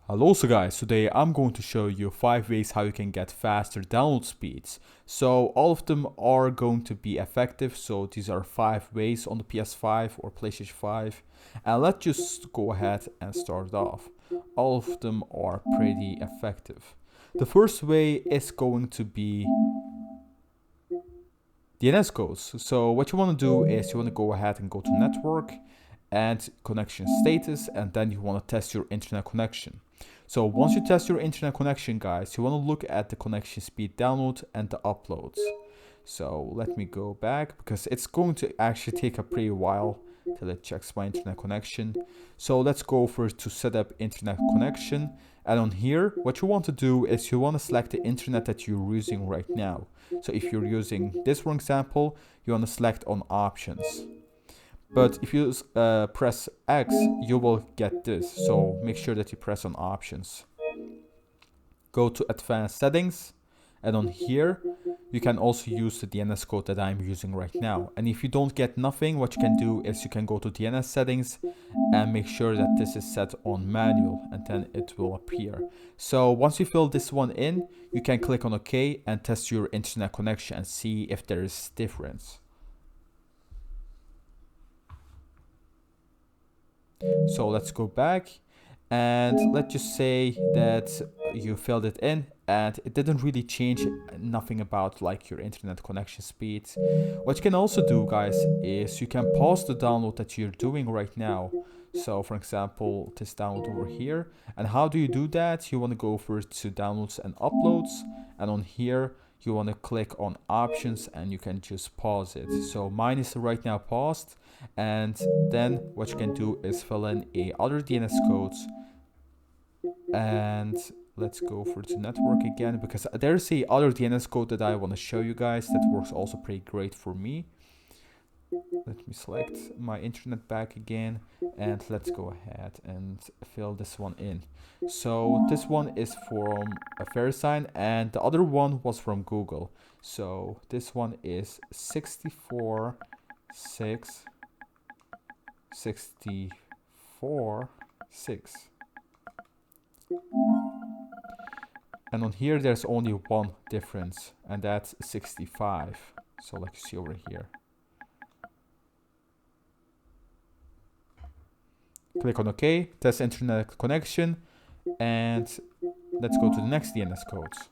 Hello, so guys, today I'm going to show you 5 ways how you can get faster download speeds. So all of them are going to be effective, so these are 5 ways on the PS5 or PlayStation 5. And let's just go ahead and start off. All of them are pretty effective. The first way is going to be DNS codes. So what you want to do is you want to go ahead and go to network and connection status, and then you want to test your internet connection. So once you test your internet connection, guys, you want to look at the connection speed download and the uploads. So let me go back because it's going to actually take a pretty while till it checks my internet connection. So let's go first to set up internet connection. And on here, what you want to do is you want to select the internet that you're using right now. So if you're using this, for example, you want to select on options. But if you press X, you will get this. So make sure that you press on options. Go to advanced settings. And on here, you can also use the DNS code that I'm using right now. And if you don't get nothing, what you can do is you can go to DNS settings and make sure that this is set on manual, and then it will appear. So once you fill this one in, you can click on OK and test your internet connection and see if there is difference. So let's go back and let's just say that you filled it in and it didn't really change nothing about like your internet connection speed. What you can also do, guys, is you can pause the download that you're doing right now. So for example, this download over here. And how do you do that? You want to go first to downloads and uploads, and on here you want to click on options and you can just pause it. So mine is right now paused, and then what you can do is fill in other DNS codes, and let's go for the network again because there's a other DNS code that I want to show you guys that works also pretty great for me. Let me select my internet back again and let's go ahead and fill this one in. So this one is from a VeriSign and the other one was from Google. So this one is 64 6 64 6. And on here there's only one difference, and that's 65. So like you see over here. Click on OK, test internet connection, and let's go to the next DNS codes.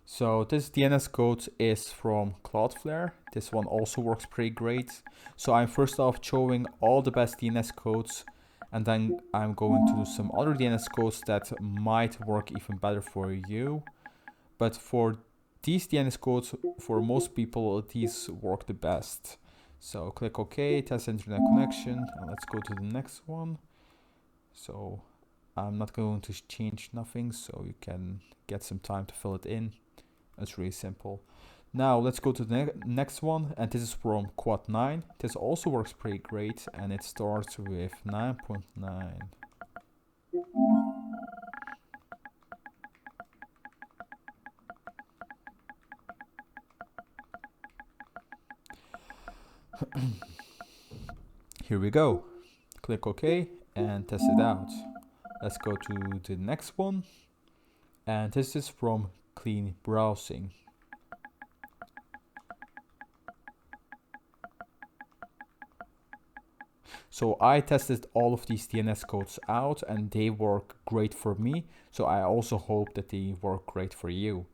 So this DNS code is from Cloudflare. This one also works pretty great. So I'm first off showing all the best DNS codes, and then I'm going to do some other DNS codes that might work even better for you. But for these DNS codes, for most people, these work the best. So click OK, test internet connection, and let's go to the next one. So I'm not going to change nothing, so you can get some time to fill it in. It's really simple. Now let's go to the next one, and this is from Quad 9. This also works pretty great, and it starts with 9.9. Here we go. Click OK and test it out. Let's go to the next one, and this is from Clean Browsing. So I tested all of these DNS codes out and they work great for me. So I also hope that they work great for you.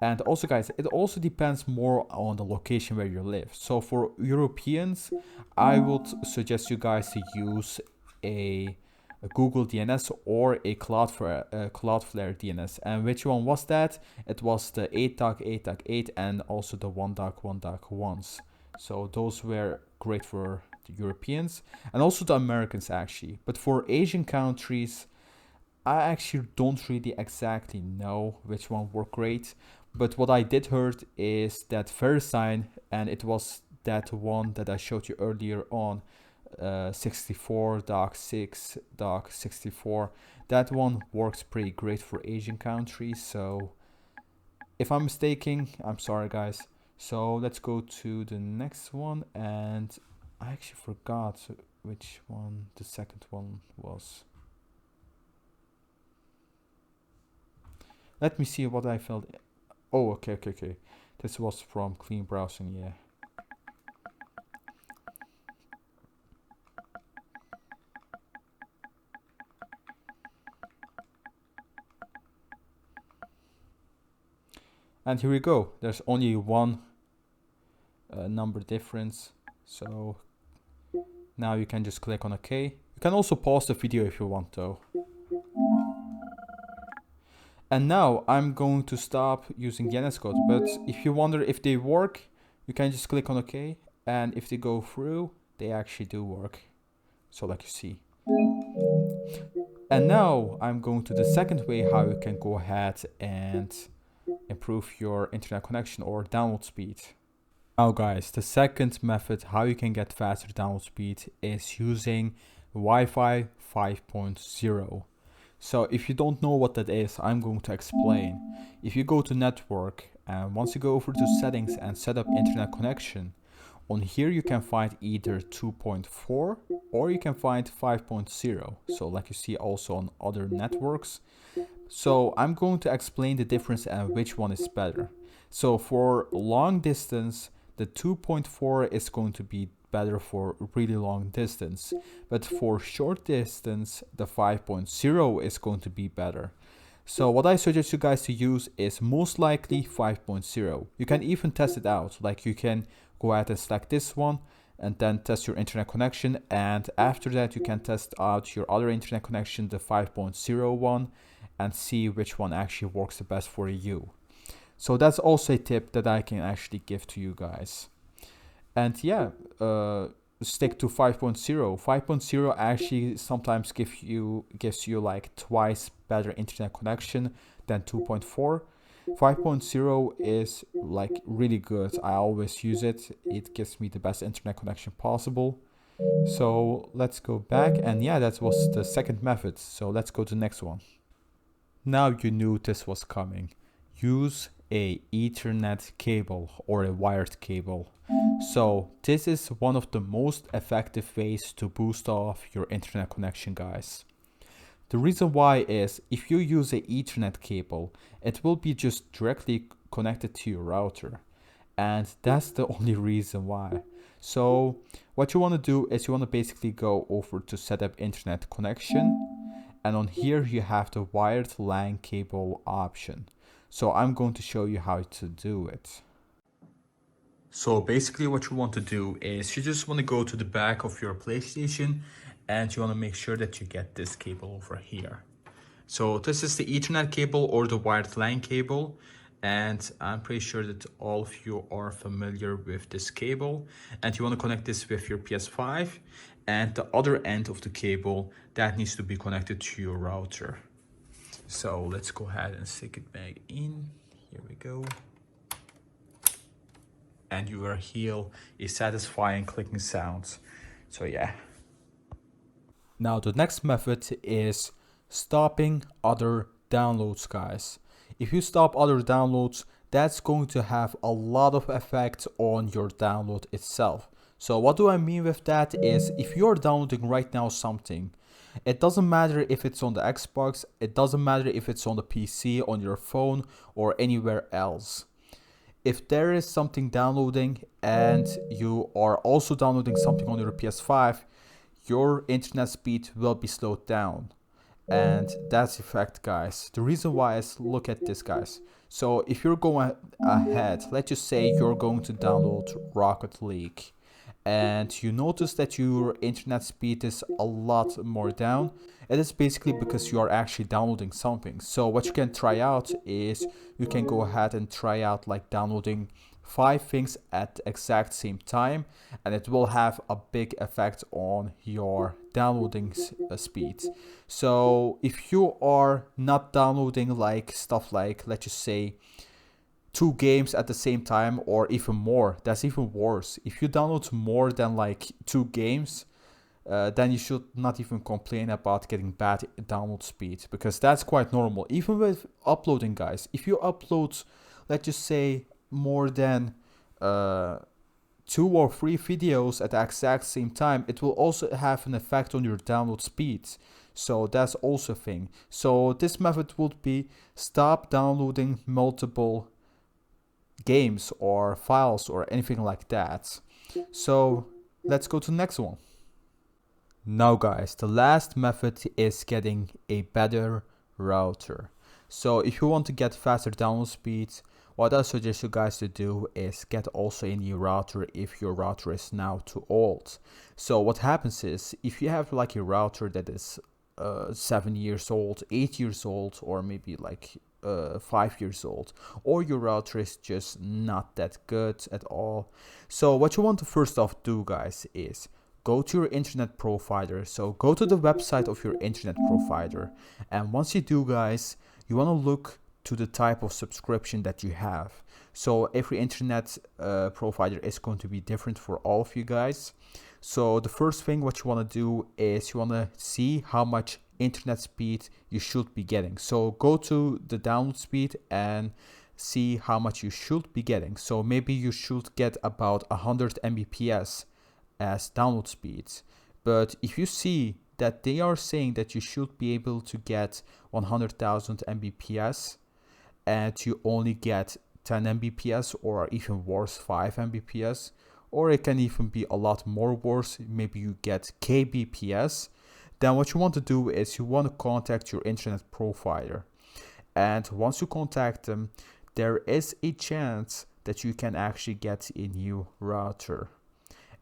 And also, guys, it also depends more on the location where you live. So for Europeans, I would suggest you guys to use a Google DNS or a Cloudflare DNS. And which one was that? It was the 8.8.8 and also the 1.1.1s. So those were great for the Europeans and also the Americans actually. But for Asian countries, I actually don't really exactly know which one worked great. But what I did heard is that VeriSign, and it was that one that I showed you earlier on, 64.6.64. That one works pretty great for Asian countries. So if I'm mistaken, I'm sorry guys. So let's go to the next one, and I actually forgot which one the second one was. Let me see what I felt. Oh, okay. This was from clean browsing, yeah. And here we go. There's only one number difference. So now you can just click on OK. You can also pause the video if you want though. And now I'm going to stop using the NS code, but if you wonder if they work, you can just click on OK, and if they go through, they actually do work. So like you see. And now I'm going to the second way how you can go ahead and improve your internet connection or download speed. Now guys, the second method how you can get faster download speed is using Wi-Fi 5.0. So if you don't know what that is, I'm going to explain. If you go to network and once you go over to settings and set up internet connection, on here you can find either 2.4 or you can find 5.0. So like you see also on other networks. So I'm going to explain the difference and which one is better. So for long distance, the 2.4 is going to be better for really long distance, but for short distance the 5.0 is going to be better. So what I suggest you guys to use is most likely 5.0. You can even test it out, like you can go ahead and select this one and then test your internet connection, and after that you can test out your other internet connection, the 5.0 one, and see which one actually works the best for you. So that's also a tip that I can actually give to you guys. And yeah, stick to 5.0. 5.0 actually sometimes gives you like twice better internet connection than 2.4. 5.0 is like really good. I always use it. It gives me the best internet connection possible. So let's go back, and yeah, that was the second method. So let's go to the next one. Now you knew this was coming. Use a Ethernet cable or a wired cable. So this is one of the most effective ways to boost off your internet connection, guys. The reason why is if you use a Ethernet cable, it will be just directly connected to your router, and that's the only reason why. So what you want to do is you want to basically go over to set up internet connection, and on here you have the wired LAN cable option. So I'm going to show you how to do it. So basically what you want to do is you just want to go to the back of your PlayStation and you want to make sure that you get this cable over here. So this is the Ethernet cable or the wired LAN cable, and I'm pretty sure that all of you are familiar with this cable, and you want to connect this with your PS5, and the other end of the cable that needs to be connected to your router. So let's go ahead and stick it back in. Here we go. And you will hear a satisfying clicking sound. So yeah. Now the next method is stopping other downloads, guys. If you stop other downloads, that's going to have a lot of effect on your download itself. So what do I mean with that is if you're downloading right now something, it doesn't matter if it's on the Xbox, it doesn't matter if it's on the PC, on your phone, or anywhere else. If there is something downloading and you are also downloading something on your PS5, your internet speed will be slowed down. And that's the fact, guys. The reason why is, look at this, guys. So if you're going ahead, let's just say you're going to download Rocket League, and you notice that your internet speed is a lot more down. It is basically because you are actually downloading something. So what you can try out is you can go ahead and try out like downloading 5 things at the exact same time, and it will have a big effect on your downloading speed. So if you are not downloading like stuff like, let's just say, 2 games at the same time or even more, that's even worse. If you download more than like 2 games, then you should not even complain about getting bad download speed, because that's quite normal. Even with uploading, guys, if you upload, let's just say, more than 2 or 3 videos at the exact same time, it will also have an effect on your download speed. So that's also a thing. So this method would be stop downloading multiple games or files or anything like that. So let's go to the next one. Now guys, the last method is getting a better router. So if you want to get faster download speeds, what I suggest you guys to do is get also a new router if your router is now too old. So what happens is, if you have like a router that is 7 years old, 8 years old, or maybe like 5 years old, or your router is just not that good at all. So what you want to first off do guys is go to your internet provider. So go to the website of your internet provider, and once you do guys, you want to look to the type of subscription that you have. So every internet provider is going to be different for all of you guys. So the first thing what you want to do is you want to see how much internet speed you should be getting. So go to the download speed and see how much you should be getting. So maybe you should get about 100 Mbps as download speeds. But if you see that they are saying that you should be able to get 100,000 Mbps and you only get 10 Mbps, or even worse 5 Mbps, or it can even be a lot more worse, maybe you get kbps, then what you want to do is you want to contact your internet provider. And once you contact them, there is a chance that you can actually get a new router.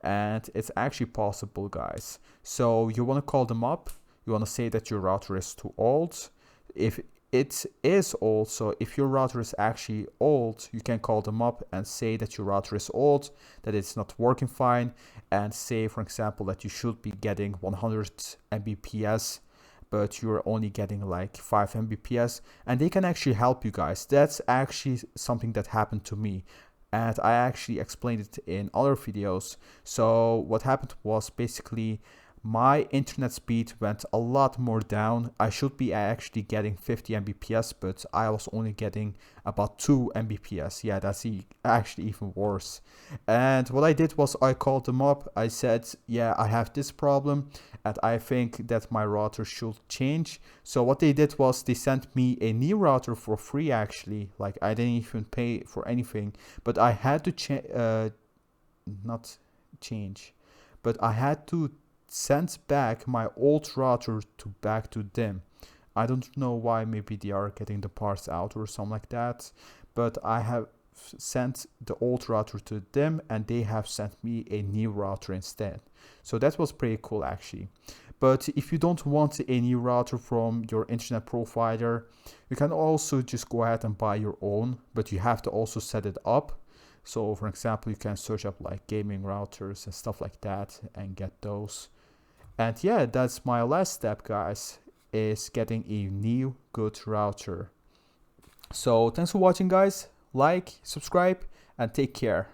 And it's actually possible guys. So you want to call them up, you want to say that your router is too old. If it is old, so if your router is actually old, you can call them up and say that your router is old, that it's not working fine, and say for example that you should be getting 100 Mbps, but you're only getting like 5 Mbps, and they can actually help you guys. That's actually something that happened to me, and I actually explained it in other videos. So what happened was basically my internet speed went a lot more down. I should be actually getting 50 Mbps, but I was only getting about 2 Mbps. Yeah, that's actually even worse. And what I did was I called them up. I said, yeah, I have this problem and I think that my router should change. So what they did was they sent me a new router for free actually. Like I didn't even pay for anything, but I had to I had to send back my old router back to them. I don't know why, maybe they are getting the parts out or something like that, but I have sent the old router to them and they have sent me a new router instead. So that was pretty cool actually. But if you don't want a new router from your internet provider, you can also just go ahead and buy your own, but you have to also set it up. So for example, you can search up like gaming routers and stuff like that and get those. And yeah, that's my last step guys, is getting a new good router. So thanks for watching guys, like, subscribe, and take care.